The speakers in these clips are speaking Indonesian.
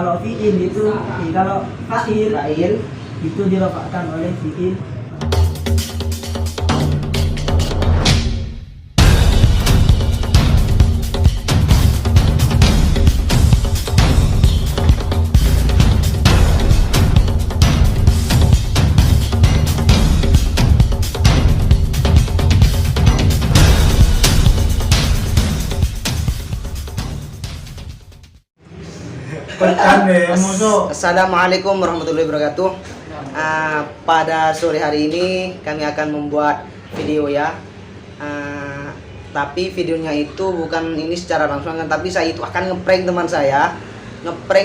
Kalau fiil itu, kalau fa'il itu dirafa'kan oleh fiil. Assalamualaikum warahmatullahi wabarakatuh. Pada sore hari ini kami akan membuat video ya. Tapi videonya itu bukan ini secara langsung, tapi saya itu akan ngeprank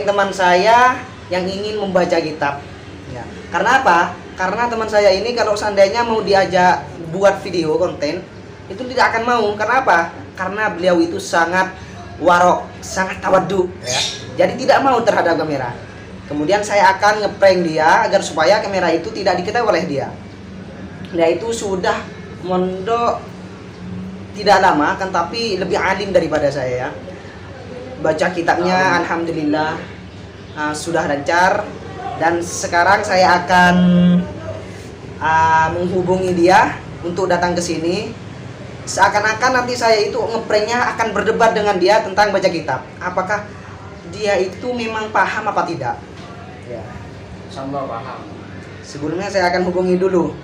teman saya yang ingin membaca kitab. Ya. Karena apa? Karena teman saya ini kalau seandainya mau diajak buat video konten itu tidak akan mau. Karena apa? Karena beliau itu sangat warok, sangat tawadhu ya. Jadi tidak mau terhadap kamera. Kemudian saya akan ngeprank dia agar supaya kamera itu tidak diketahui oleh dia. Dia itu sudah mondok tidak lama kan, tapi lebih alim daripada saya ya. Baca kitabnya alhamdulillah sudah lancar, dan sekarang saya akan menghubungi dia untuk datang ke sini. Seakan-akan nanti saya itu ngepranknya akan berdebat dengan dia tentang baca kitab. Apakah dia itu memang paham apa tidak? Ya, Samba paham. sebelumnya saya akan hubungi dulu.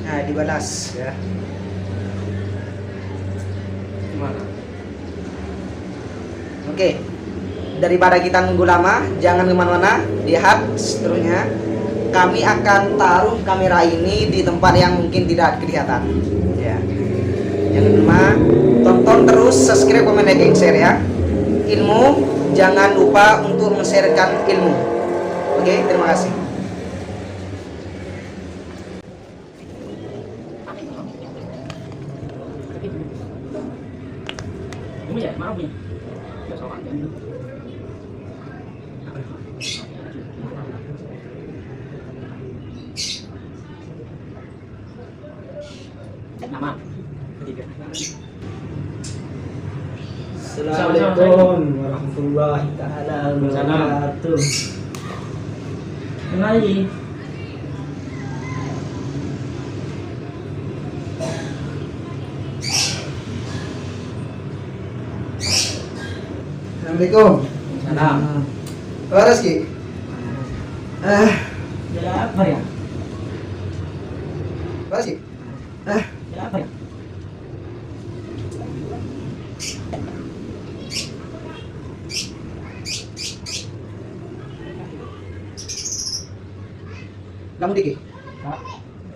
Nah, dibalas ya. Gimana? Oke. Daripada kita nunggu lama, jangan kemana-mana. Lihat seterusnya. Kami akan taruh kamera ini di tempat yang mungkin tidak kelihatan. Ya. Jangan lupa tonton terus, subscribe, komen, like, and share ya. Ilmu, jangan lupa untuk men-sharekan ilmu. Oke, terima kasih. Ini ya, mau nih. Nama ketiga. Assalamualaikum warahmatullahi taala wabarakatuh. Kenali. Assalamualaikum. Salam. Waras Ki. Jadi apa ya? Waras Ki. Jadi apa ya? Kamu dikit.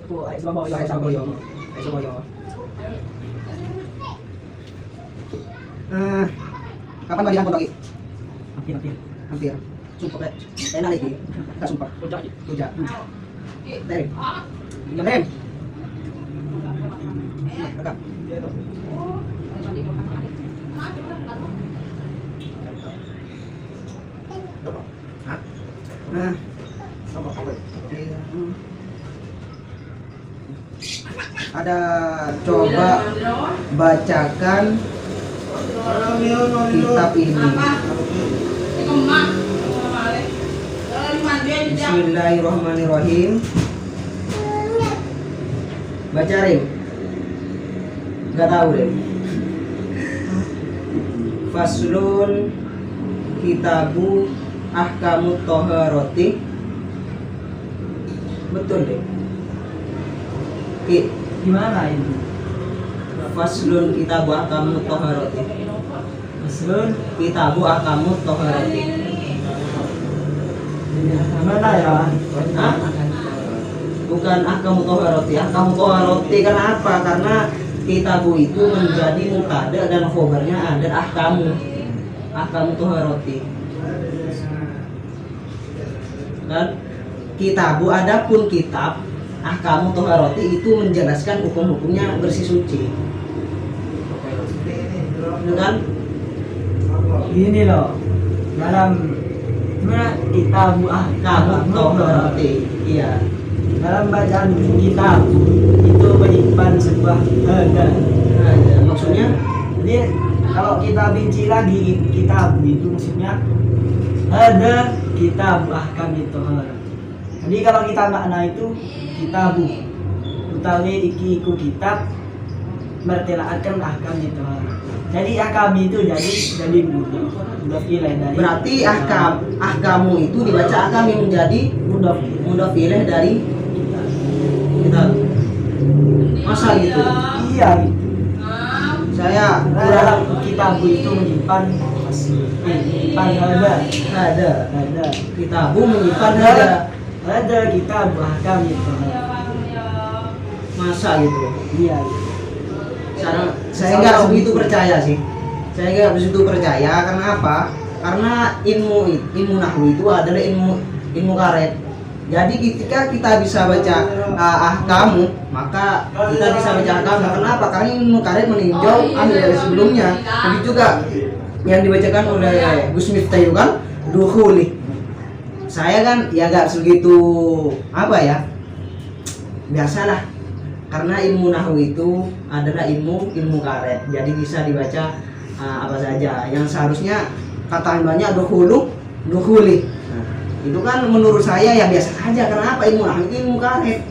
Tuh, ayo sama Saya sama yo. Saya sama yo. Kapan lagi pondok Ki? Hampir. Hampir. Sumpah Pak. Enak lagi. Tak sumpah. Puncak. Rujak. Dari. Jam rem. Rekam. Nah, ada coba bacakan kitab ini. Bismillahirrahmanirrahim. Baca Rim. Gak tahu Rim. Faslun kitabu ahkamut toharoti. Betul deh. Gimana itu? Faslun kitabu ahkamut toharoti. Faslun Kitabu ahkamut toharoti. mana ya? Hah? Bukan ahkamut toharoti. Ahkamut toharoti kenapa? Karena kitabu itu menjadi mubtada dan khobarnya ada ahkamu. Ahkamut toharoti. Dan kitabu, adapun kitab ahkamu toharoti itu menjelaskan hukum-hukumnya bersih suci. Dengan Gini loh, dalam kitabu ahkamu ahkamu toharoti, iya. dalam bacaan kitab berubah ada. Maksudnya Jadi kalau kita benci lagi kitab itu maksudnya ada kitab bahkan itu. Jadi kalau kita makna itu kitabu utawi iki iku kitab mertelaakan ahkam itu. Jadi ahkam itu jadi mudhof ilaih dari. berarti ahkamu itu dibaca ahkam yang menjadi mudhof ilaih dari kita. Masa gitu? Iya gitu. Saya Dalam kitabu itu menyimpan ada kitabu menyimpan ada kitab bahkan itu. masa gitu. Iya. Saya nggak begitu percaya sih. Saya nggak begitu percaya karena apa? Karena ilmu nahwu itu adalah ilmu karet. Jadi ketika kita bisa baca ahkamu, maka kita bisa baca ahkamu. Kenapa? Karena ilmu karet meninjau ambil dari sebelumnya. Begitu juga yang dibacakan oleh Gus Miftah itu kan dukhuli. Saya kan ya nggak segitu apa ya, biasalah. Karena ilmu nahwu itu adalah ilmu karet. Jadi bisa dibaca apa saja. Yang seharusnya kata banyak dukhuli. Itu kan menurut saya ya biasa saja. Karena apa? Ilmu nahwu itu ilmu karet.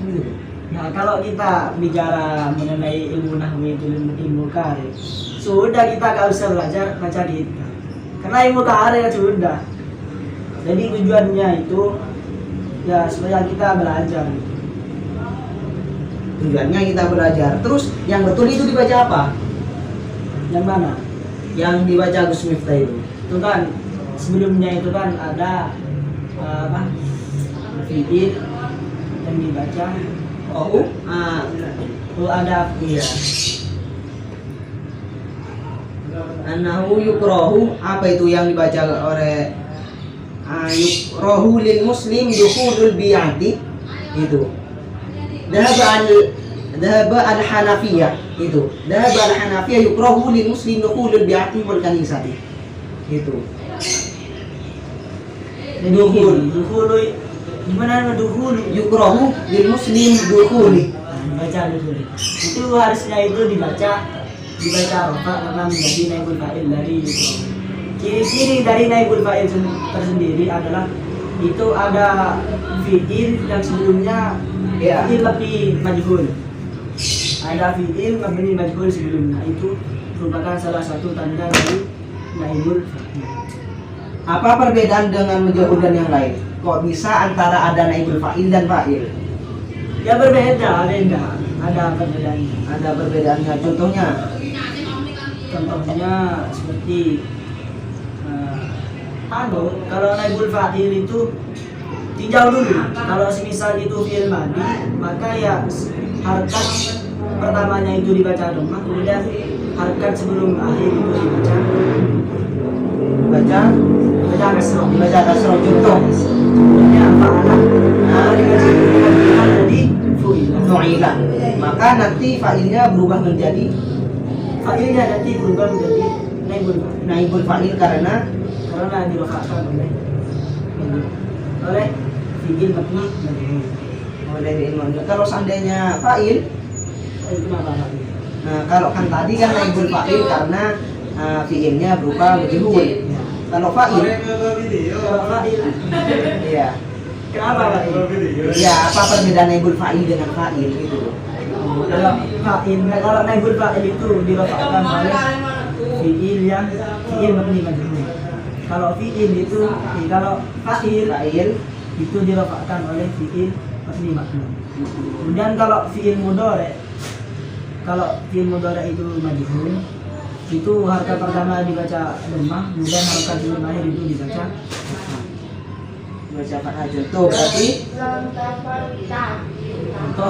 Nah, kalau kita bicara mengenai ilmu nahwu itu ilmu karet, sudah kita nggak usah belajar baca kita. Karena ilmu karet sudah. Jadi tujuannya itu ya supaya kita belajar. Tujuannya kita belajar. Terus yang betul itu dibaca apa? Yang mana? Yang dibaca Gus Miftah itu. Itu kan sebelumnya itu kan ada apa? Fi'il yang dibaca. Ada Iya. Anahu yukrahu, apa itu yang dibaca oleh yukrahu lil muslim dukhulul bi'ati itu. Dhahaba al-Hanafiyah itu. Dhahaba al-Hanafiyah yukrahu lil muslim dukhulul bi'ati wal kanisati. Itu. Dukhulu gimana nama dukhulu? Yukrahu lil muslim dukhuli. Baca dukhulu. Itu harusnya itu dibaca rofa karena menjadi naibul fa'il dari itu. Ciri-ciri dari naibul fa'il tersendiri adalah itu ada fi'il yang sebelumnya fi'il lebih majhul. Ada fi'il mabni majhul sebelumnya, itu merupakan salah satu tanda dari naibul fa'il. Apa perbedaan dengan majhul dan yang lain? Kok bisa antara ada naibul fa'il dan fa'il? Ya berbeda, ada perbedaannya. Ada perbedaannya. Contohnya seperti kalau naibul fa'il itu tinjau dulu. Kalau semisal itu fi'il madi, maka ya harkat pertamanya itu dibaca dhammah, kemudian harkat sebelum akhir itu dibaca kasroh. Contohnya fa'ala. Jadi Fu'ila. Maka nanti fa'ilnya berubah menjadi naibul fa'il karena dirofakkan oleh fi'il mabni majhul. Kalau seandainya fa'il, Kenapa Pak? nah kalau kan tadi kan naibul fa'il karena fi'ilnya berupa majhul. Kalau fa'il, Kalau fa'il, iya. kenapa Pak? Ya, apa perbedaan naibul fa'il dengan fa'il itu? Kalau naibul fa'il itu dirofakkan oleh fi'il mabni majhul. Kalau fi'il itu, kalau fa'il itu dirofakkan oleh fi'il mabni majhul. Kemudian kalau fi'il mudhari' itu majhul, itu harkat pertama dibaca dhammah, kemudian harkat sebelum akhir itu dibaca fathah. Baca fathah. Contoh berarti Contoh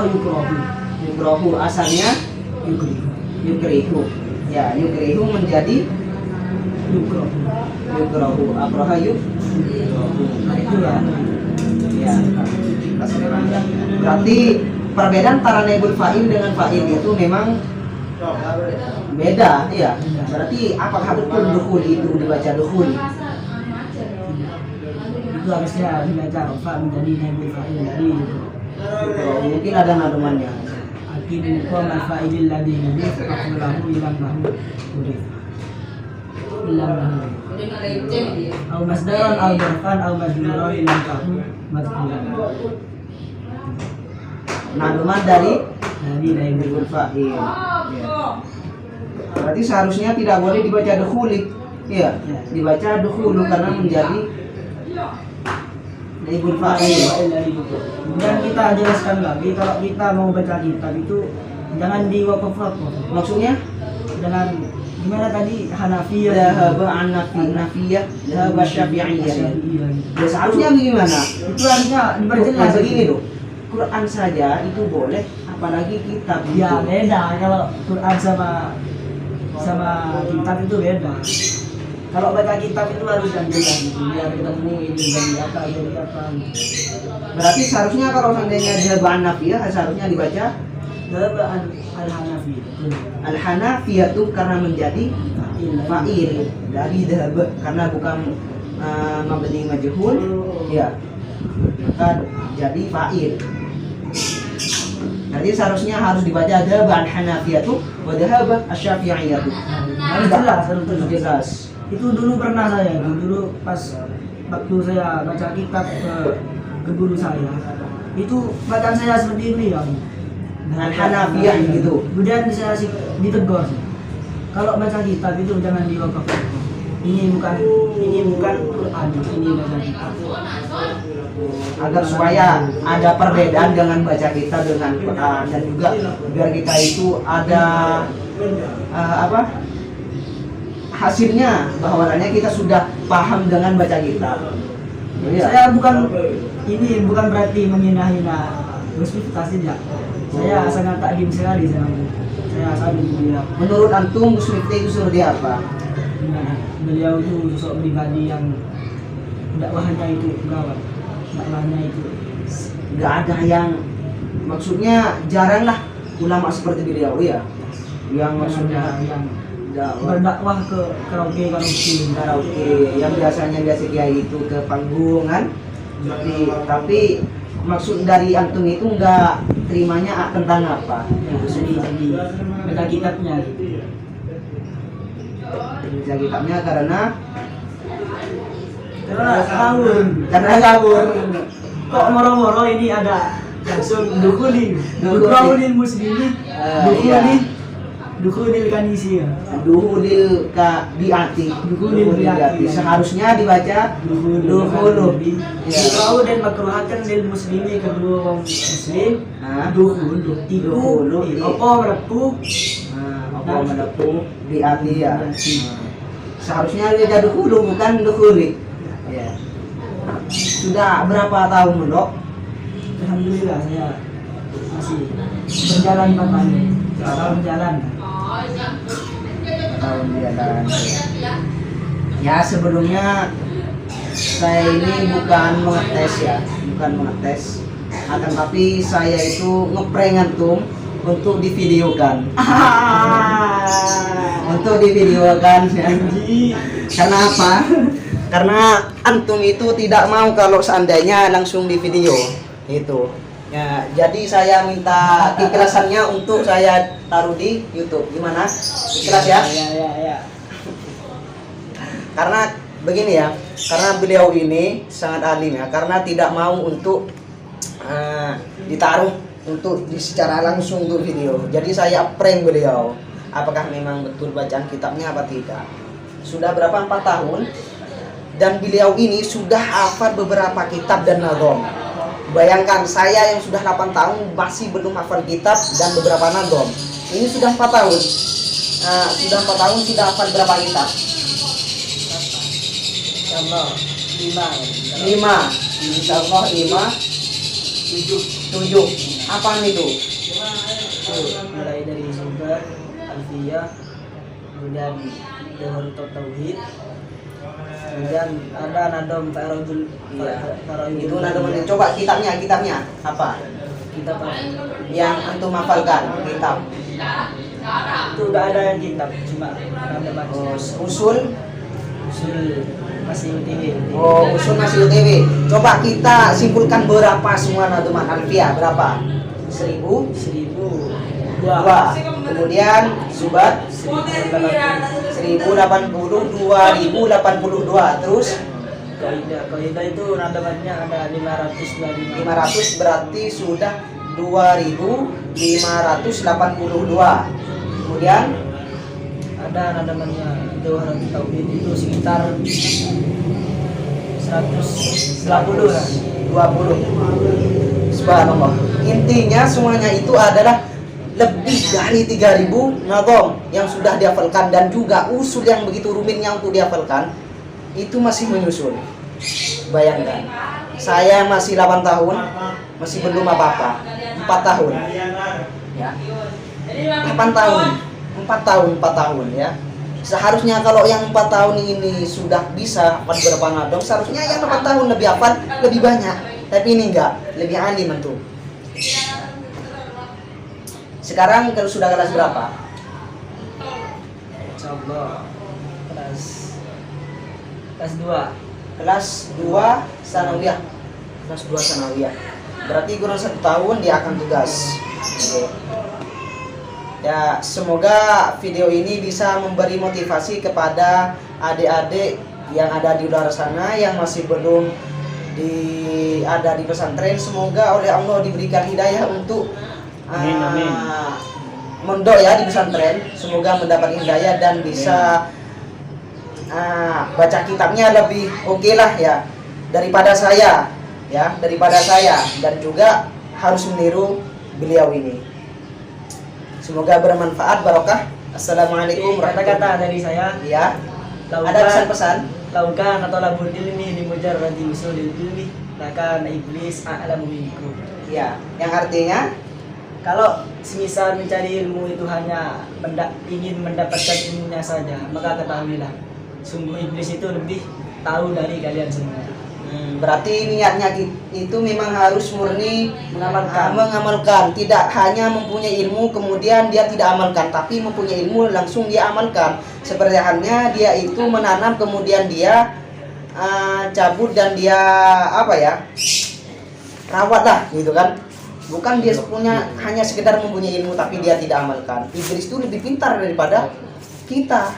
yukrahu asalnya yukrihu. Ya, yukrihu menjadi yukrahu. Akraha yukrahu. Nah itu Ya. Berarti perbedaan antara naibul fa'il dengan fa'il itu memang beda, ya. Berarti apakah betul dukhul itu dibaca dukhul? itu harusnya dibaca rofa menjadi naibul fa'il dari itu. Mungkin ada nadumannya. hakim hukum al-fa'idil ladhi nabih akulahu ilam lahu urif ilam lahu au masdaran au darfan au majruran ilam kahu madkuran. Naduman dari naibul fa'il. Ya. Berarti seharusnya tidak boleh dibaca dukhuli. Iya, dibaca dukhulu karena menjadi naibul fa'il. Kemudian kita jelaskan lagi, kalau kita mau baca kitab itu jangan di wakaf. Maksudnya Jangan gimana tadi Hanafiyah, dhahaba an-nafiyah, dhahaba syafi'iyah. Ya seharusnya bagaimana? itu harusnya diperjelas. Begini loh. Quran saja itu boleh, apalagi kitab. Ya beda, kalau Quran sama kitab itu beda. Kalau baca kitab itu harus yang jelas gitu, biar ketemu ini dari apa. Berarti seharusnya kalau seandainya dhahaba an-nafiyah seharusnya dibaca Dabaan al-Hanafi. al-hanafiyah itu karena menjadi fa'il dari dhahaba karena bukan mabni majhul, ya maka jadi fa'il. Jadi seharusnya harus dibaca dhahaba al-hanafiyah itu wa dhahaba asy-syafi'iyah itu. Harus Jelas. Itu dulu pernah saya, dulu pas waktu saya baca kitab ke guru saya, itu bacaan saya seperti ini ya. Al-hanafiyah gitu. Kemudian saya ditegur. Kalau baca kitab itu jangan diwakaf. Ini bukan Quran, ini baca kitab. Agar supaya ada perbedaan dengan baca kitab dengan Quran dan juga biar kita itu ada hasilnya bahwasanya kita sudah paham dengan baca kitab. Ya. Saya bukan berarti menghina-hina Gus-Miftah tidak. Saya sangat takdim sekali sama beliau. Saya sangat beliau. Menurut antum Gus-Miftah itu seperti apa? Beliau itu sosok pribadi yang dakwahnya itu gawat. Dakwahnya itu Nggak ada yang maksudnya jarang lah ulama seperti beliau ya. Yang maksudnya yang berdakwah ke karaoke yang biasanya kiai itu ke panggung kan. Tapi maksud dari antum itu enggak terimanya tentang apa? jadi baca kitabnya gitu. Baca kitabnya karena ngawur. Kok moro-moro ini ada langsung dukhulil muslimin, dukhulil kanisi. Dukhulil bi'ati. Seharusnya dibaca dukhulu. Kau dan makruhkan lil muslimi kedua orang muslim. Dukhulu. Apa melepuh bi'ati ya. Seharusnya dia dukhulu bukan dukhuli. Ya. Sudah berapa tahun Dok? Alhamdulillah saya masih berjalan 4 tahun. 4 tahun jalan. Tahun jalan. Ya sebelumnya saya ini bukan mengetes, akan tapi saya itu ngeprank antum untuk divideokan. Untuk divideokan ya. Karena apa? Karena antum itu tidak mau kalau seandainya langsung di video itu. Ya, jadi saya minta keikhlasannya untuk saya taruh di YouTube. Gimana? Ikhlas ya? Ya. Karena begini ya, karena beliau ini sangat alim ya, karena tidak mau untuk ditaruh untuk secara langsung untuk video. Jadi saya prank beliau. Apakah memang betul bacaan kitabnya apa tidak? Sudah berapa 4 tahun? Dan beliau ini sudah hafal beberapa kitab dan nadom. Bayangkan saya yang sudah 8 tahun masih belum hafal kitab dan beberapa nadom. Ini sudah 4 tahun. Sudah 4 tahun sudah hafal berapa kitab? Insyaallah 5. Insyaallah 7. Apaan itu? Mulai dari Zuhar, Alfiyah, kemudian Jawharut Tauhid, kemudian ada nadom Farajul. Itu nadom. Coba kitabnya apa? Kitab apa? Yang antum hafalkan kitab. Itu enggak ada yang kitab, cuma ada baca. Usul masih UTW. Usul masih UTW. Coba kita simpulkan berapa semua nadoman Alfiyah berapa? 1000 dua. Kemudian Zubat 1080 2082. Terus Kaidah itu nadamannya ada 525. 500 berarti sudah 2582. Kemudian Ada nadamannya Jawharatul Tauhid itu sekitar 120 lah. 20. Subhanallah. Intinya semuanya itu adalah lebih dari 3000 nadom yang sudah dihafalkan, dan juga usul yang begitu rumitnya untuk dihafalkan itu masih menyusul. Bayangkan, saya masih 8 tahun, masih belum apa-apa. 4 tahun. Ya. 8 tahun. 4 tahun ya. Seharusnya kalau yang 4 tahun ini sudah bisa hafal beberapa nadom, seharusnya yang 8 tahun lebih hafal lebih banyak. Tapi ini enggak, lebih alim tentu. Sekarang kalau sudah kelas berapa? Insyaallah kelas 2. Kelas 2 sanawiyah. Kelas 2 sanawiyah. Berarti kurang 1 tahun dia akan tugas. Oke. Ya, semoga video ini bisa memberi motivasi kepada adik-adik yang ada di luar sana yang masih belum ada di pesantren. Semoga oleh Allah diberikan hidayah untuk Amin. mondok ya di pesantren. Semoga mendapat hidayah dan bisa baca kitabnya lebih oke lah ya daripada saya dan juga harus meniru beliau ini. Semoga bermanfaat, barokah. Assalamualaikum warahmatullahi Kata-kata dari saya, Ya. laukan Ada pesan-pesan? laukan atau labul ilmi di mujarradi usulil ilmi lakan iblis a'lamu minkum. Ya, yang artinya Kalau semisal mencari ilmu itu hanya ingin mendapatkan ilmunya saja, maka ketahuilah sungguh iblis itu lebih tahu dari kalian semua. berarti niatnya itu memang harus murni Mengamalkan. mengamalkan, tidak hanya mempunyai ilmu kemudian dia tidak amalkan, tapi mempunyai ilmu langsung dia amalkan. Seperti halnya dia itu menanam kemudian dia cabut dan dia rawat lah gitu kan. Bukan dia hanya sekedar mempunyai ilmu tapi dia tidak amalkan. Iblis itu lebih pintar daripada kita.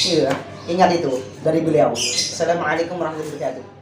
Iya, ingat itu dari beliau. Assalamualaikum warahmatullahi wabarakatuh.